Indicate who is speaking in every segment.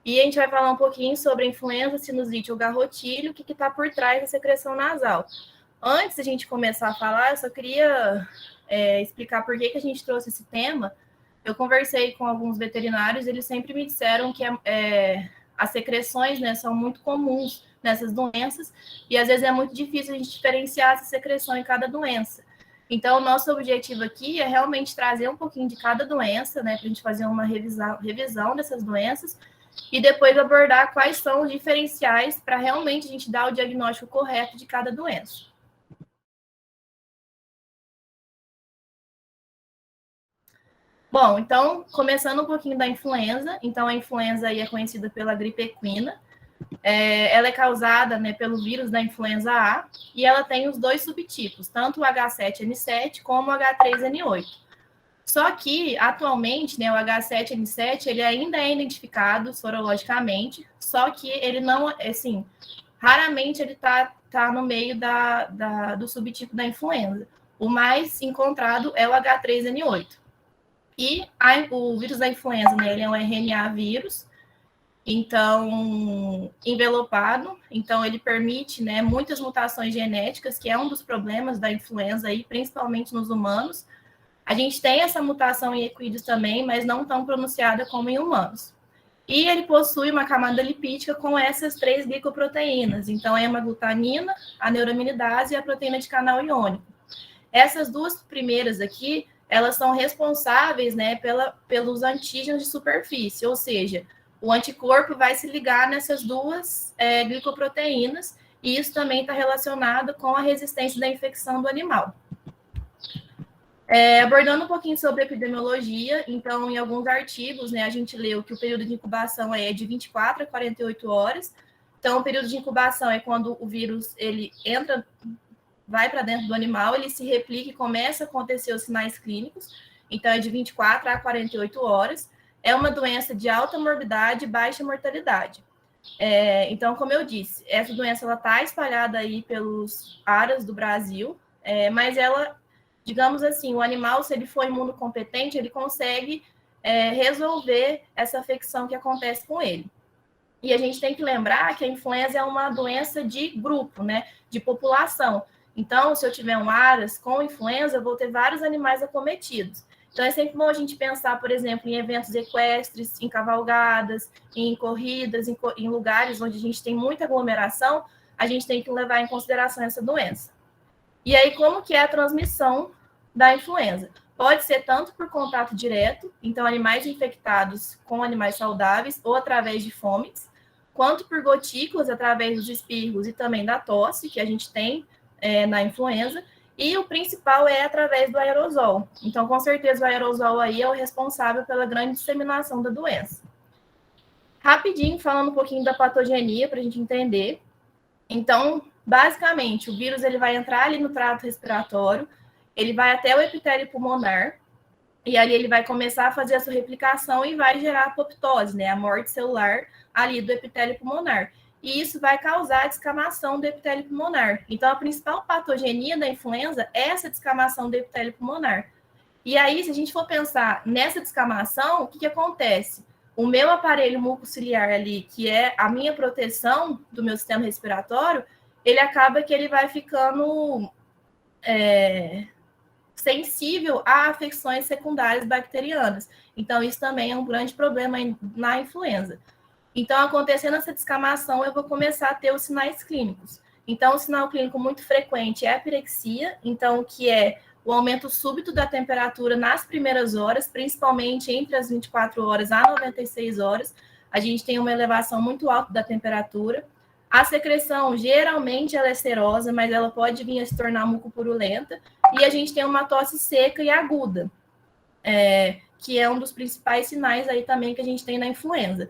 Speaker 1: E a gente vai falar um pouquinho sobre a influenza, sinusite ou garrotilho, o que está por trás da secreção nasal. Antes de a gente começar a falar, eu só queria explicar por que a gente trouxe esse tema. Eu conversei com alguns veterinários, eles sempre me disseram que as secreções, né, são muito comuns nessas doenças, e às vezes é muito difícil a gente diferenciar essa secreção em cada doença. Então, o nosso objetivo aqui é realmente trazer um pouquinho de cada doença, né, para a gente fazer uma revisão dessas doenças, e depois abordar quais são os diferenciais para realmente a gente dar o diagnóstico correto de cada doença. Bom, então, começando um pouquinho da influenza. Então, a influenza aí é conhecida pela gripe equina. Ela é causada, né, pelo vírus da influenza A, e ela tem os dois subtipos, tanto o H7N7 como o H3N8. Só que, atualmente, né, o H7N7, ele ainda é identificado sorologicamente, só que ele não, assim, raramente ele tá no meio do subtipo da influenza. O mais encontrado é o H3N8. E o vírus da influenza, né, ele é um RNA vírus, então, envelopado, então ele permite, né, muitas mutações genéticas, que é um dos problemas da influenza, aí, principalmente nos humanos. A gente tem essa mutação em equídeos também, mas não tão pronunciada como em humanos. E ele possui uma camada lipídica com essas 3 glicoproteínas, então a hemaglutamina, a neuraminidase e a proteína de canal iônico. Essas duas primeiras aqui, elas são responsáveis, né, pelos antígenos de superfície, ou seja, o anticorpo vai se ligar nessas duas glicoproteínas, e isso também está relacionado com a resistência da infecção do animal. Abordando um pouquinho sobre epidemiologia, então, em alguns artigos, né, a gente leu que o período de incubação é de 24 a 48 horas. Então, o período de incubação é quando o vírus ele entra, vai para dentro do animal, ele se replica e começa a acontecer os sinais clínicos. Então, é de 24 a 48 horas. É uma doença de alta morbidade e baixa mortalidade. Então, como eu disse, essa doença está espalhada aí pelos áreas do Brasil, mas ela, digamos assim, o animal, se ele for imunocompetente, ele consegue resolver essa afecção que acontece com ele. E a gente tem que lembrar que a influenza é uma doença de grupo, né, de população. Então, se eu tiver um aras com influenza, eu vou ter vários animais acometidos. Então, é sempre bom a gente pensar, por exemplo, em eventos equestres, em cavalgadas, em corridas, em lugares onde a gente tem muita aglomeração, a gente tem que levar em consideração essa doença. E aí, como que é a transmissão da influenza? Pode ser tanto por contato direto, então animais infectados com animais saudáveis, ou através de fomes, quanto por gotículas, através dos espirros e também da tosse, que a gente tem na influenza, e o principal é através do aerosol. Então, com certeza, o aerosol aí é o responsável pela grande disseminação da doença. Rapidinho, falando um pouquinho da patogenia, para a gente entender. Então, basicamente, o vírus ele vai entrar ali no trato respiratório, ele vai até o epitélio pulmonar, e ali ele vai começar a fazer a sua replicação e vai gerar apoptose, né, a morte celular ali do epitélio pulmonar. E isso vai causar a descamação do epitélio pulmonar. Então, a principal patogenia da influenza é essa descamação do epitélio pulmonar. E aí, se a gente for pensar nessa descamação, o que acontece? O meu aparelho mucociliar ali, que é a minha proteção do meu sistema respiratório, ele acaba que ele vai ficando sensível a afecções secundárias bacterianas. Então, isso também é um grande problema na influenza. Então, acontecendo essa descamação, eu vou começar a ter os sinais clínicos. Então, o sinal clínico muito frequente é a pirexia, então, que é o aumento súbito da temperatura nas primeiras horas, principalmente entre as 24 horas a 96 horas, a gente tem uma elevação muito alta da temperatura. A secreção, geralmente, ela é serosa, mas ela pode vir a se tornar mucopurulenta, e a gente tem uma tosse seca e aguda, que é um dos principais sinais aí também que a gente tem na influenza.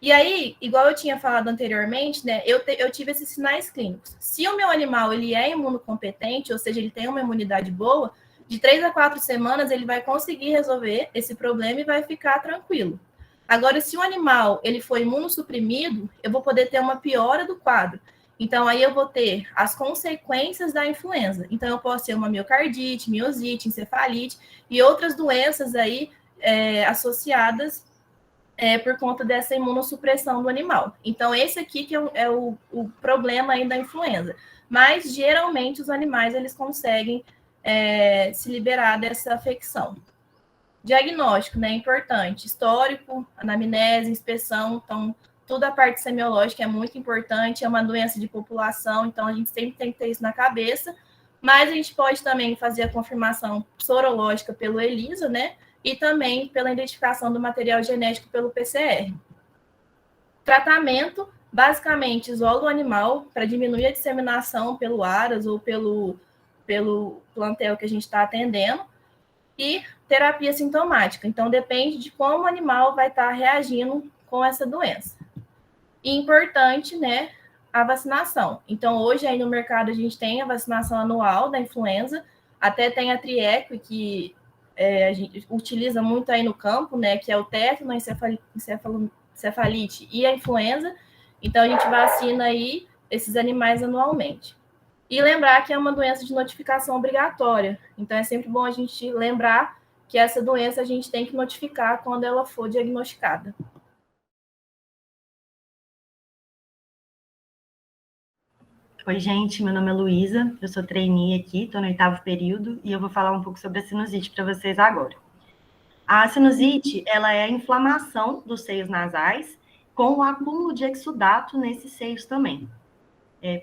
Speaker 1: E aí, igual eu tinha falado anteriormente, né, eu tive esses sinais clínicos. Se o meu animal ele é imunocompetente, ou seja, ele tem uma imunidade boa, de 3 a 4 semanas ele vai conseguir resolver esse problema e vai ficar tranquilo. Agora, se o animal ele for imunossuprimido, eu vou poder ter uma piora do quadro. Então, aí eu vou ter as consequências da influenza. Então, eu posso ter uma miocardite, miosite, encefalite e outras doenças aí associadas por conta dessa imunossupressão do animal. Então, esse aqui que é o problema aí da influenza. Mas, geralmente, os animais, eles conseguem se liberar dessa afecção. Diagnóstico, né, importante. Histórico, anamnese, inspeção, então, toda a parte semiológica é muito importante, é uma doença de população, então a gente sempre tem que ter isso na cabeça, mas a gente pode também fazer a confirmação sorológica pelo ELISA, né, e também pela identificação do material genético pelo PCR. Tratamento, basicamente, isola o animal para diminuir a disseminação pelo aras ou pelo plantel que a gente está atendendo, e terapia sintomática. Então, depende de como o animal vai estar reagindo com essa doença. E importante, né, a vacinação. Então, hoje aí no mercado a gente tem a vacinação anual da influenza, até tem a Trieco, que a gente utiliza muito aí no campo, né, que é o tétano, a encefalite e a influenza. Então, a gente vacina aí esses animais anualmente. E lembrar que é uma doença de notificação obrigatória. Então, é sempre bom a gente lembrar que essa doença a gente tem que notificar quando ela for diagnosticada.
Speaker 2: Oi, gente, meu nome é Luísa, eu sou trainee aqui, estou no 8º período e eu vou falar um pouco sobre a sinusite para vocês agora. A sinusite, ela é a inflamação dos seios nasais com o acúmulo de exudato nesses seios também.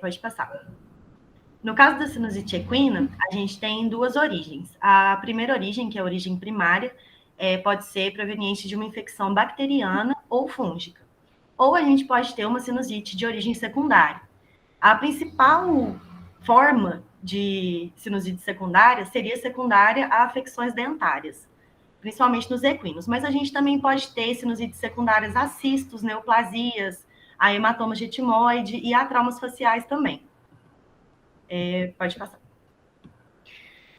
Speaker 2: Pode passar. No caso da sinusite equina, a gente tem duas origens. A primeira origem, que é a origem primária, pode ser proveniente de uma infecção bacteriana ou fúngica. Ou a gente pode ter uma sinusite de origem secundária. A principal forma de sinusite secundária seria secundária a afecções dentárias, principalmente nos equinos. Mas a gente também pode ter sinusites secundárias a cistos, neoplasias, a hematoma retimoide e a traumas faciais também. Pode passar.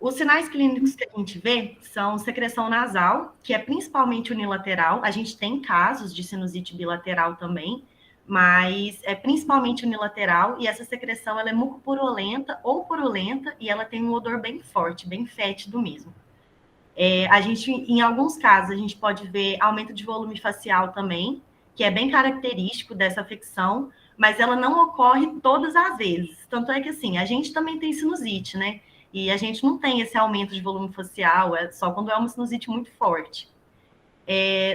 Speaker 2: Os sinais clínicos que a gente vê são secreção nasal, que é principalmente unilateral. A gente tem casos de sinusite bilateral também, mas é principalmente unilateral, e essa secreção ela é mucopurulenta ou purulenta, e ela tem um odor bem forte, bem fétido mesmo. A gente, em alguns casos, a gente pode ver aumento de volume facial também, que é bem característico dessa afecção, mas ela não ocorre todas as vezes. Tanto é que, assim, a gente também tem sinusite, né? E a gente não tem esse aumento de volume facial, é só quando é uma sinusite muito forte.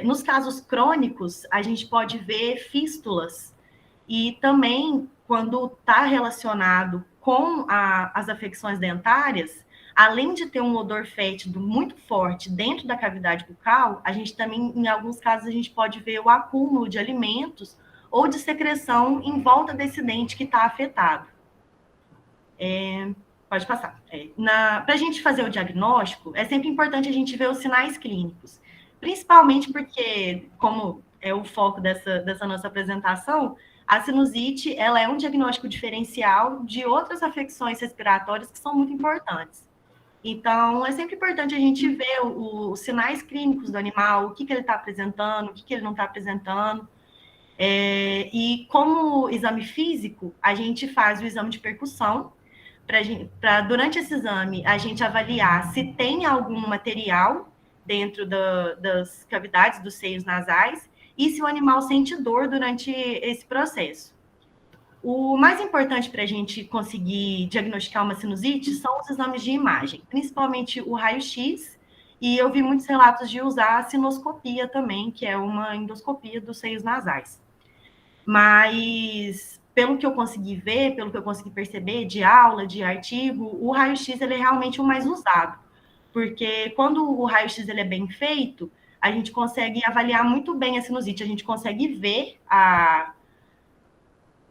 Speaker 2: Nos casos crônicos, a gente pode ver fístulas. E também, quando está relacionado com as afecções dentárias, além de ter um odor fétido muito forte dentro da cavidade bucal, a gente também, em alguns casos, a gente pode ver o acúmulo de alimentos ou de secreção em volta desse dente que está afetado. Pode passar. Para a gente fazer o diagnóstico, é sempre importante a gente ver os sinais clínicos, principalmente porque, como é o foco dessa nossa apresentação, a sinusite ela é um diagnóstico diferencial de outras afecções respiratórias que são muito importantes. Então, é sempre importante a gente ver os sinais clínicos do animal, o que ele está apresentando, o que ele não está apresentando. E como exame físico, a gente faz o exame de percussão, para durante esse exame a gente avaliar se tem algum material dentro das cavidades dos seios nasais e se o animal sente dor durante esse processo. O mais importante para a gente conseguir diagnosticar uma sinusite são os exames de imagem, principalmente o raio-x, e eu vi muitos relatos de usar a sinoscopia também, que é uma endoscopia dos seios nasais. Mas, pelo que eu consegui ver, pelo que eu consegui perceber de aula, de artigo, o raio-x ele é realmente o mais usado, porque quando o raio-x ele é bem feito, a gente consegue avaliar muito bem a sinusite, a gente consegue ver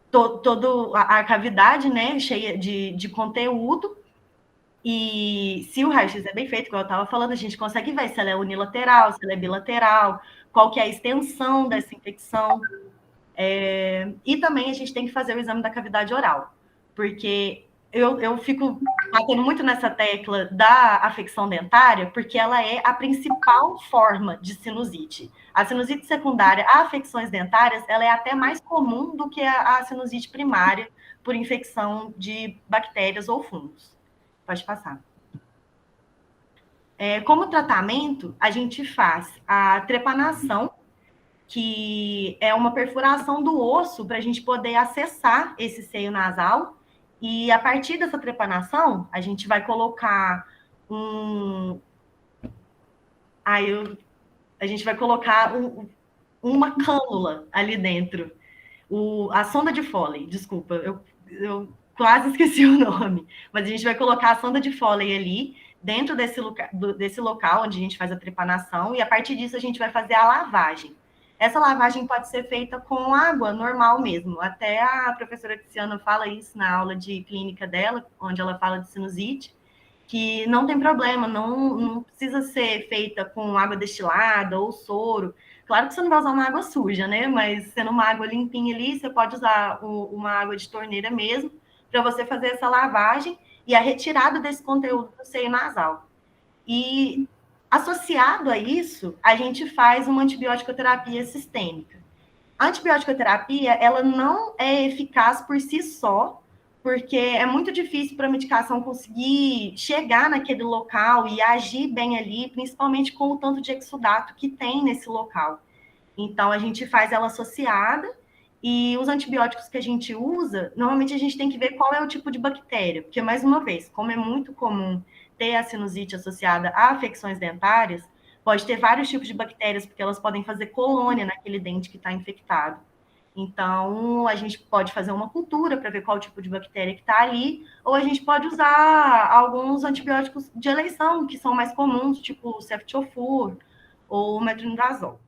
Speaker 2: toda a cavidade, né, cheia de conteúdo, e se o raio-x é bem feito, como eu estava falando, a gente consegue ver se ela é unilateral, se ela é bilateral, qual que é a extensão dessa infecção. E também a gente tem que fazer o exame da cavidade oral, porque eu fico batendo muito nessa tecla da afecção dentária, porque ela é a principal forma de sinusite. A sinusite secundária a afecções dentárias, ela é até mais comum do que a sinusite primária por infecção de bactérias ou fungos. Pode passar. Como tratamento, a gente faz a trepanação, que é uma perfuração do osso para a gente poder acessar esse seio nasal. E a partir dessa trepanação, a gente vai colocar a gente vai colocar uma cânula ali dentro. A sonda de Foley, desculpa, eu quase esqueci o nome, mas a gente vai colocar a sonda de Foley ali dentro desse local onde a gente faz a trepanação, e a partir disso a gente vai fazer a lavagem. Essa lavagem pode ser feita com água normal mesmo. Até a professora Tiziana fala isso na aula de clínica dela, onde ela fala de sinusite, que não tem problema, não precisa ser feita com água destilada ou soro. Claro que você não vai usar uma água suja, né? Mas sendo uma água limpinha ali, você pode usar uma água de torneira mesmo, para você fazer essa lavagem e a retirada desse conteúdo do seio nasal. E associado a isso, a gente faz uma antibiótico-terapia sistêmica. A antibiótico-terapia, ela não é eficaz por si só, porque é muito difícil para a medicação conseguir chegar naquele local e agir bem ali, principalmente com o tanto de exudato que tem nesse local. Então, a gente faz ela associada, e os antibióticos que a gente usa, normalmente a gente tem que ver qual é o tipo de bactéria, porque, mais uma vez, como é muito comum ter a sinusite associada a afecções dentárias, pode ter vários tipos de bactérias, porque elas podem fazer colônia naquele dente que está infectado. Então, a gente pode fazer uma cultura para ver qual tipo de bactéria que está ali, ou a gente pode usar alguns antibióticos de eleição, que são mais comuns, tipo o ceftiofur ou o metronidazol.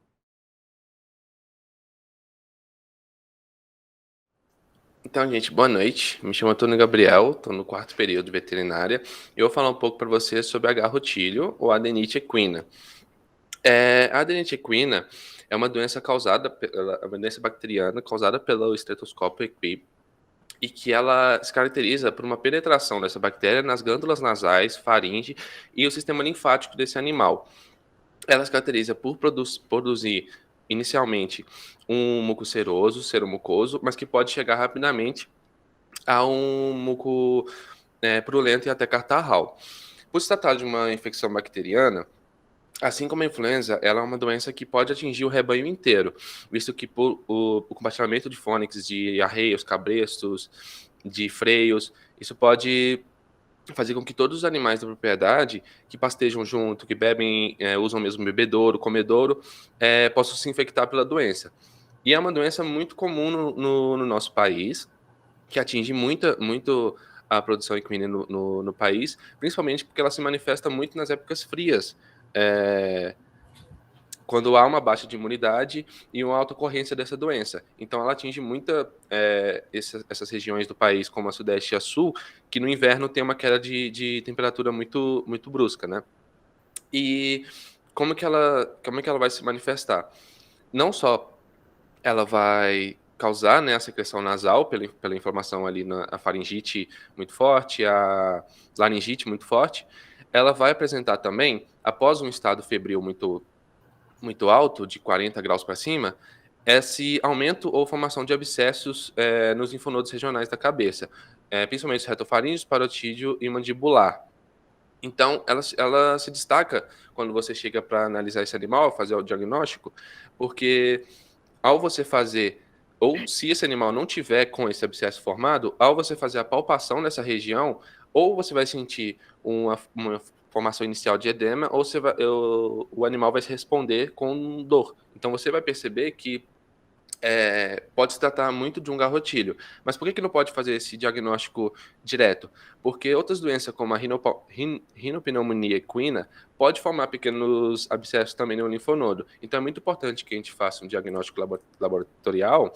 Speaker 3: Então, gente, boa noite. Me chamo Antônio Gabriel, estou no 4º período de veterinária e eu vou falar um pouco para vocês sobre a garrotíleo ou adenite equina. A adenite equina é uma doença uma doença bacteriana causada pelo Streptococcus equi, e que ela se caracteriza por uma penetração dessa bactéria nas glândulas nasais, faringe e o sistema linfático desse animal. Ela se caracteriza por produzir inicialmente um muco seroso, seromucoso, mas que pode chegar rapidamente a um muco purulento e até catarral. Por se tratar de uma infecção bacteriana, assim como a influenza, ela é uma doença que pode atingir o rebanho inteiro, visto que o compartilhamento de fônix de arreios, cabrestos, de freios, isso pode fazer com que todos os animais da propriedade que pastejam junto, que bebem, usam o mesmo bebedouro, comedouro, possam se infectar pela doença. E é uma doença muito comum no nosso país, que atinge muito a produção equina no país, principalmente porque ela se manifesta muito nas épocas frias, quando há uma baixa de imunidade e uma alta ocorrência dessa doença. Então, ela atinge essas regiões do país, como a Sudeste e a Sul, que no inverno tem uma queda de temperatura muito, muito brusca, né? E como que ela vai se manifestar? Não só ela vai causar, né, a secreção nasal pela inflamação ali na faringite muito forte, a laringite muito forte, ela vai apresentar também, após um estado febril muito alto, de 40 graus para cima, esse aumento ou formação de abscessos nos linfonodos regionais da cabeça, principalmente os retofaríngeos, parotídeo e mandibular. Então, ela se destaca quando você chega para analisar esse animal, fazer o diagnóstico, porque ao você fazer, ou se esse animal não tiver com esse abscesso formado, ao você fazer a palpação nessa região, ou você vai sentir uma formação inicial de edema, ou o animal vai se responder com dor. Então você vai perceber que pode se tratar muito de um garrotilho. Mas por que não pode fazer esse diagnóstico direto? Porque outras doenças, como a rinopneumonia equina, pode formar pequenos abscessos também no linfonodo. Então é muito importante que a gente faça um diagnóstico laboratorial,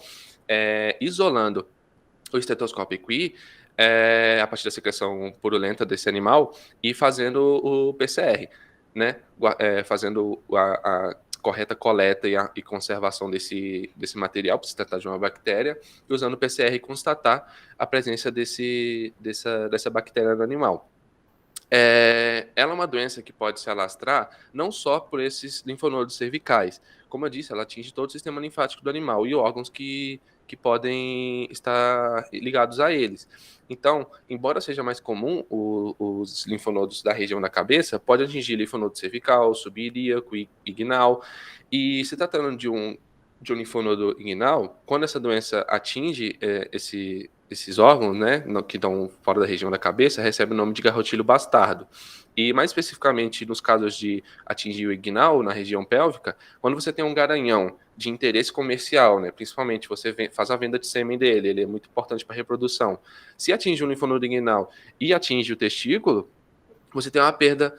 Speaker 3: isolando o Streptococcus equi, a partir da secreção purulenta desse animal, e fazendo o PCR, né? Fazendo a correta coleta e conservação desse material, para se tratar de uma bactéria, e usando o PCR constatar a presença dessa bactéria no animal. Ela é uma doença que pode se alastrar não só por esses linfonodos cervicais. Como eu disse, ela atinge todo o sistema linfático do animal e órgãos que podem estar ligados a eles. Então, embora seja mais comum os linfonodos da região da cabeça, pode atingir linfonodo cervical, subilíaco, inguinal, e se tratando de um de um linfonodo inguinal, quando essa doença atinge esses órgãos, né, que estão fora da região da cabeça, recebe o nome de garrotilho bastardo. E mais especificamente nos casos de atingir o inguinal na região pélvica, quando você tem um garanhão de interesse comercial, né, principalmente você faz a venda de sêmen dele, ele é muito importante para a reprodução. Se atinge o linfonodo inguinal e atinge o testículo, você tem uma perda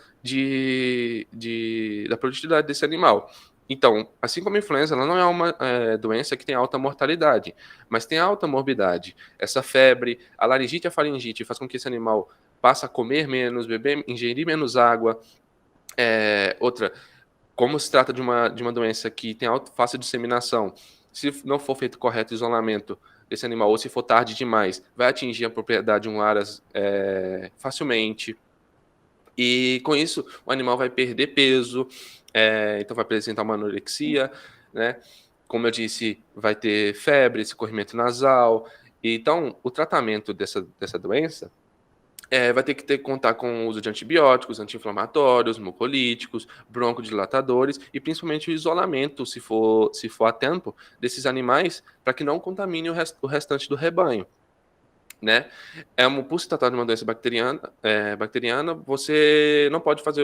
Speaker 3: da produtividade desse animal. Então, assim como a influenza, ela não é uma doença que tem alta mortalidade, mas tem alta morbidade. Essa febre, a laringite e a faringite faz com que esse animal passe a comer menos, beber, ingerir menos água. Outra, como se trata de uma doença que tem alta fácil disseminação, se não for feito correto isolamento desse animal, ou se for tarde demais, vai atingir a propriedade um aras facilmente. E com isso, o animal vai perder peso, então vai apresentar uma anorexia, né? Como eu disse, vai ter febre, escorrimento nasal. Então, o tratamento dessa doença vai ter que contar com o uso de antibióticos, anti-inflamatórios, mucolíticos, broncodilatadores e principalmente o isolamento, se for a tempo, desses animais, para que não contamine o restante do rebanho. Né? Por se tratar de uma doença bacteriana, você não pode fazer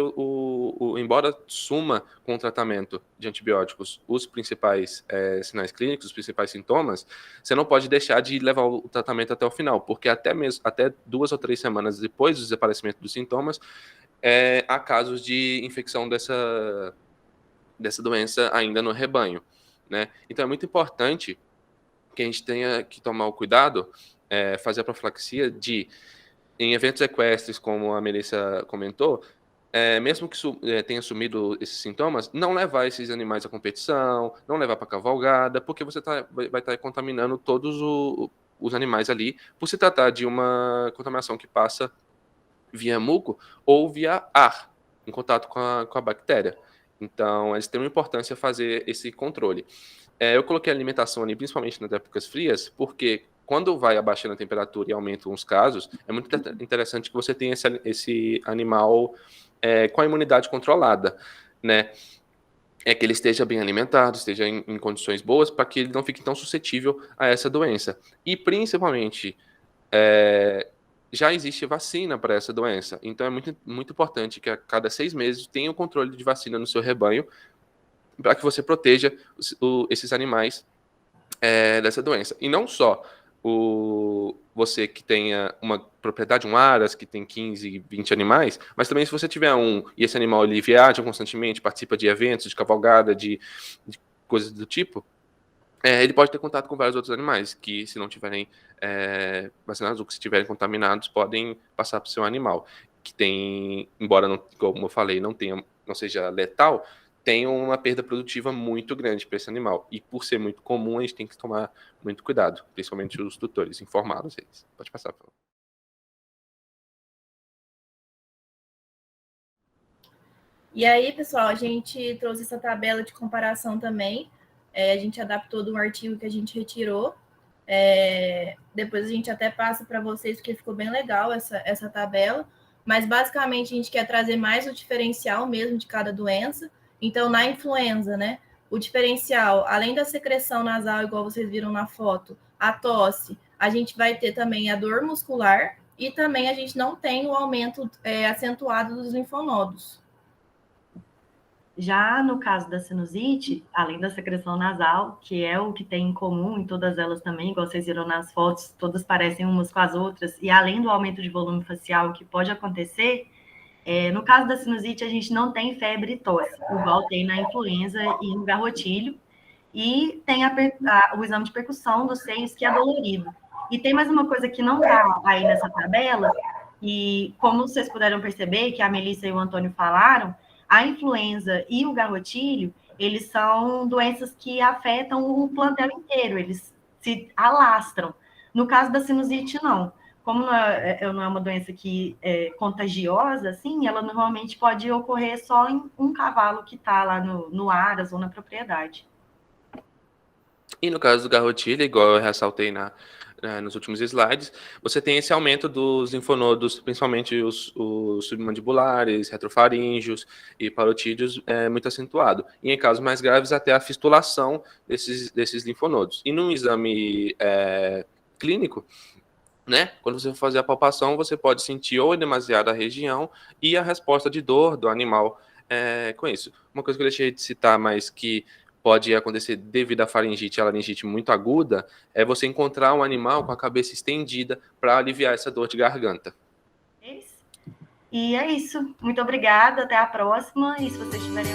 Speaker 3: embora suma com o tratamento de antibióticos os principais sinais clínicos, os principais sintomas, você não pode deixar de levar o tratamento até o final, porque até 2 ou 3 semanas depois do desaparecimento dos sintomas, há casos de infecção dessa doença ainda no rebanho, né? Então é muito importante que a gente tenha que tomar o cuidado, fazer a profilaxia em eventos equestres, como a Melissa comentou, mesmo que tenha sumido esses sintomas, não levar esses animais à competição, não levar para cavalgada, porque você vai estar contaminando todos os animais ali, por se tratar de uma contaminação que passa via muco ou via ar, em contato com a bactéria. Então, é de extrema importância fazer esse controle. Eu coloquei a alimentação ali, principalmente nas épocas frias, porque quando vai abaixando a temperatura e aumentam os casos, é muito interessante que você tenha esse animal com a imunidade controlada, né? Que ele esteja bem alimentado, esteja em condições boas, para que ele não fique tão suscetível a essa doença. E, principalmente, já existe vacina para essa doença. Então, é muito, muito importante que a cada 6 meses tenha o controle de vacina no seu rebanho, para que você proteja esses animais dessa doença. E não só você que tenha uma propriedade, um aras, que tem 15, 20 animais, mas também se você tiver e esse animal ele viaja constantemente, participa de eventos, de cavalgada, de coisas do tipo, ele pode ter contato com vários outros animais que, se não tiverem vacinados ou que se estiverem contaminados, podem passar para o seu animal, que tem, embora, não, como eu falei, não seja letal, tem uma perda produtiva muito grande para esse animal. E por ser muito comum, a gente tem que tomar muito cuidado, principalmente os tutores, informados eles. Pode passar, por favor.
Speaker 1: E aí, pessoal, a gente trouxe essa tabela de comparação também. A gente adaptou de um artigo que a gente retirou. Depois a gente até passa para vocês, porque ficou bem legal essa tabela. Mas, basicamente, a gente quer trazer mais o diferencial mesmo de cada doença. Então, na influenza, né? O diferencial, além da secreção nasal, igual vocês viram na foto, a tosse, a gente vai ter também a dor muscular e também a gente não tem o aumento acentuado dos linfonodos.
Speaker 2: Já no caso da sinusite, além da secreção nasal, que é o que tem em comum em todas elas também, igual vocês viram nas fotos, todas parecem umas com as outras, e além do aumento de volume facial que pode acontecer, no caso da sinusite, a gente não tem febre e tosse, igual tem na influenza e no garrotilho, e tem o exame de percussão dos seios, que é dolorido. E tem mais uma coisa que não está aí nessa tabela, e como vocês puderam perceber, que a Melissa e o Antônio falaram, a influenza e o garrotilho, eles são doenças que afetam o plantel inteiro, eles se alastram. No caso da sinusite, não. Como não é uma doença que é contagiosa, assim, ela normalmente pode ocorrer só em um cavalo que está lá no aras ou na propriedade.
Speaker 3: E no caso do garrotilha, igual eu ressaltei nos últimos slides, você tem esse aumento dos linfonodos, principalmente os submandibulares, retrofaríngeos e parotídeos, muito acentuado. E em casos mais graves, até a fistulação desses linfonodos. E num exame clínico, né, quando você for fazer a palpação, você pode sentir ou demasiada região e a resposta de dor do animal com isso. Uma coisa que eu deixei de citar, mas que pode acontecer devido à faringite, a laringite muito aguda, é você encontrar um animal com a cabeça estendida para aliviar essa dor de garganta.
Speaker 2: E é isso. Muito obrigada. Até a próxima. E se vocês tiverem